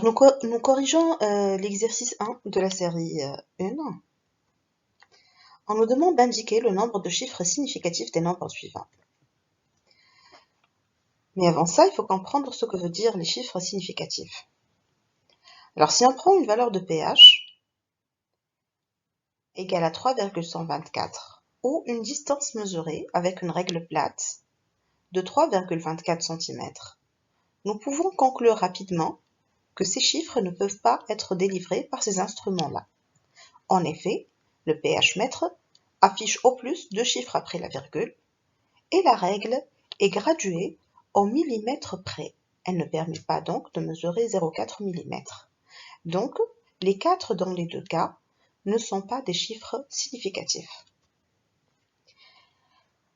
Alors, nous corrigeons l'exercice 1 de la série 1. On nous demande d'indiquer le nombre de chiffres significatifs des nombres suivants. Mais avant ça, il faut comprendre ce que veut dire les chiffres significatifs. Alors, si on prend une valeur de pH égale à 3,124 ou une distance mesurée avec une règle plate de 3,24 cm, nous pouvons conclure rapidement que ces chiffres ne peuvent pas être délivrés par ces instruments-là. En effet, le pH-mètre affiche au plus 2 chiffres après la virgule et la règle est graduée au millimètre près. Elle ne permet pas donc de mesurer 0,4 mm. Donc, les 4 dans les deux cas ne sont pas des chiffres significatifs.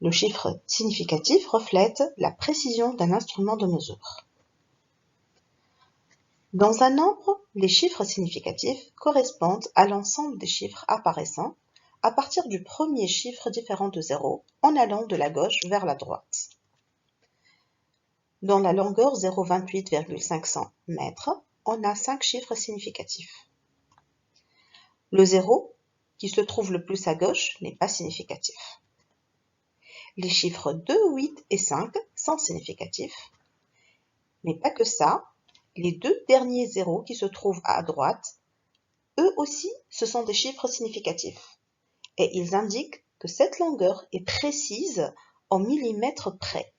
Le chiffre significatif reflète la précision d'un instrument de mesure. Dans un nombre, les chiffres significatifs correspondent à l'ensemble des chiffres apparaissant à partir du premier chiffre différent de 0 en allant de la gauche vers la droite. Dans la longueur 0,28,500 mètres, on a 5 chiffres significatifs. Le 0, qui se trouve le plus à gauche, n'est pas significatif. Les chiffres 2, 8 et 5 sont significatifs. Mais pas que ça, les deux derniers zéros qui se trouvent à droite, eux aussi, ce sont des chiffres significatifs. Et ils indiquent que cette longueur est précise en millimètres près.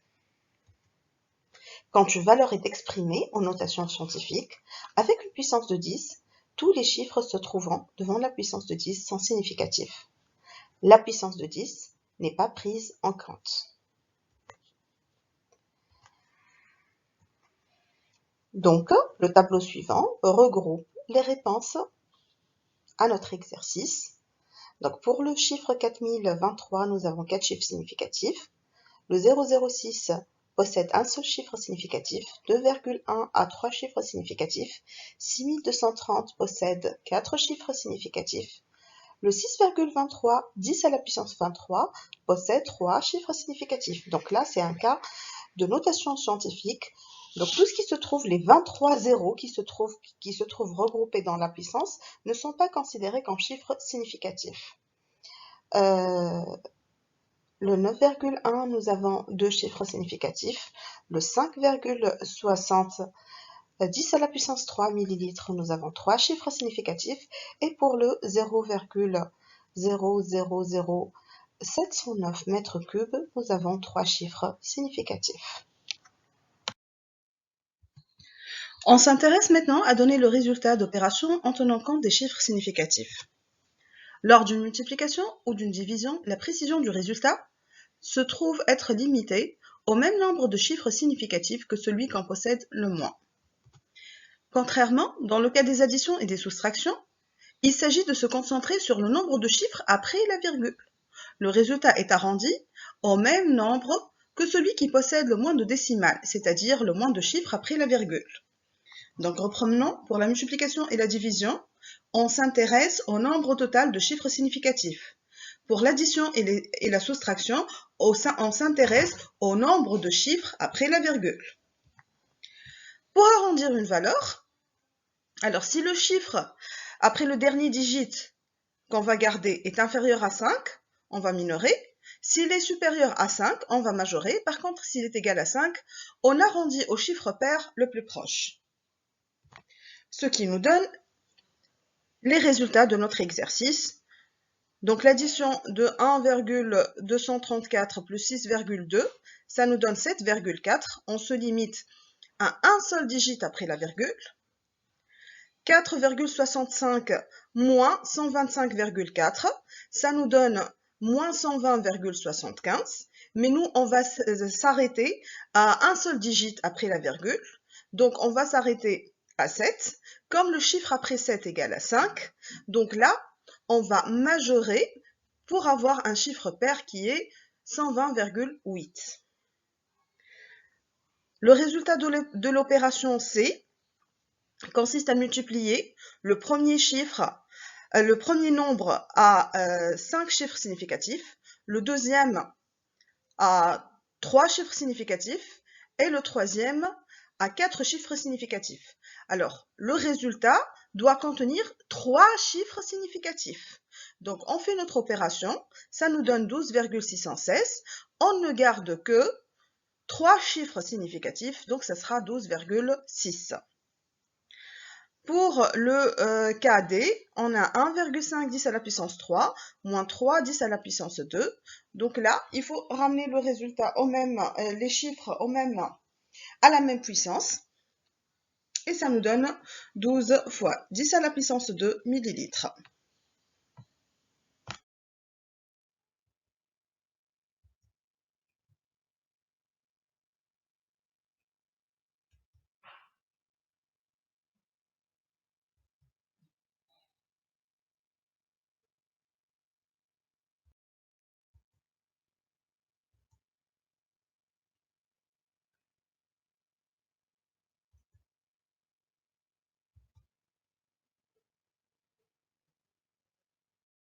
Quand une valeur est exprimée en notation scientifique, avec une puissance de 10, tous les chiffres se trouvant devant la puissance de 10 sont significatifs. La puissance de 10 n'est pas prise en compte. Donc, le tableau suivant regroupe les réponses à notre exercice. Donc, pour le chiffre 4023, nous avons 4 chiffres significatifs. Le 006 possède un seul chiffre significatif, 2,1 à 3 chiffres significatifs. 6230 possède 4 chiffres significatifs. Le 6,23, 10 à la puissance 23, possède 3 chiffres significatifs. Donc là, c'est un cas de notation scientifique. Donc tout ce qui se trouve, les 23 zéros qui se trouvent regroupés dans la puissance, ne sont pas considérés comme chiffres significatifs. Le 9,1, nous avons 2 chiffres significatifs. Le 5,60, 10 à la puissance 3 millilitres, nous avons 3 chiffres significatifs. Et pour le 0,000709 mètres cubes, nous avons 3 chiffres significatifs. On s'intéresse maintenant à donner le résultat d'opérations en tenant compte des chiffres significatifs. Lors d'une multiplication ou d'une division, la précision du résultat se trouve être limitée au même nombre de chiffres significatifs que celui qu'en possède le moins. Contrairement, dans le cas des additions et des soustractions, il s'agit de se concentrer sur le nombre de chiffres après la virgule. Le résultat est arrondi au même nombre que celui qui possède le moins de décimales, c'est-à-dire le moins de chiffres après la virgule. Donc reprenons, pour la multiplication et la division, on s'intéresse au nombre total de chiffres significatifs. Pour l'addition et la soustraction, on s'intéresse au nombre de chiffres après la virgule. Pour arrondir une valeur, alors si le chiffre après le dernier digit qu'on va garder est inférieur à 5, on va minorer. S'il est supérieur à 5, on va majorer. Par contre, s'il est égal à 5, on arrondit au chiffre pair le plus proche. Ce qui nous donne les résultats de notre exercice. Donc l'addition de 1,234 plus 6,2, ça nous donne 7,4. On se limite à un seul digit après la virgule. 4,65 moins 125,4, ça nous donne moins 120,75. Mais nous, on va s'arrêter à un seul digit après la virgule. Donc, on va s'arrêter à 7. Comme le chiffre après 7 égale à 5, donc là, on va majorer pour avoir un chiffre pair qui est 120,8. Le résultat de l'opération C consiste à multiplier le premier nombre à 5 chiffres significatifs, le deuxième à 3 chiffres significatifs et le troisième à 4 chiffres significatifs. Alors, le résultat doit contenir 3 chiffres significatifs. Donc, on fait notre opération, ça nous donne 12,616. On ne garde que 3 chiffres significatifs, donc ça sera 12,6. Pour le cas D, on a 1,5 10 à la puissance 3, moins 3 10 à la puissance 2. Donc là, il faut ramener le résultat au même, les chiffres à la même puissance. Et ça nous donne 12 fois 10 à la puissance 2 millilitres.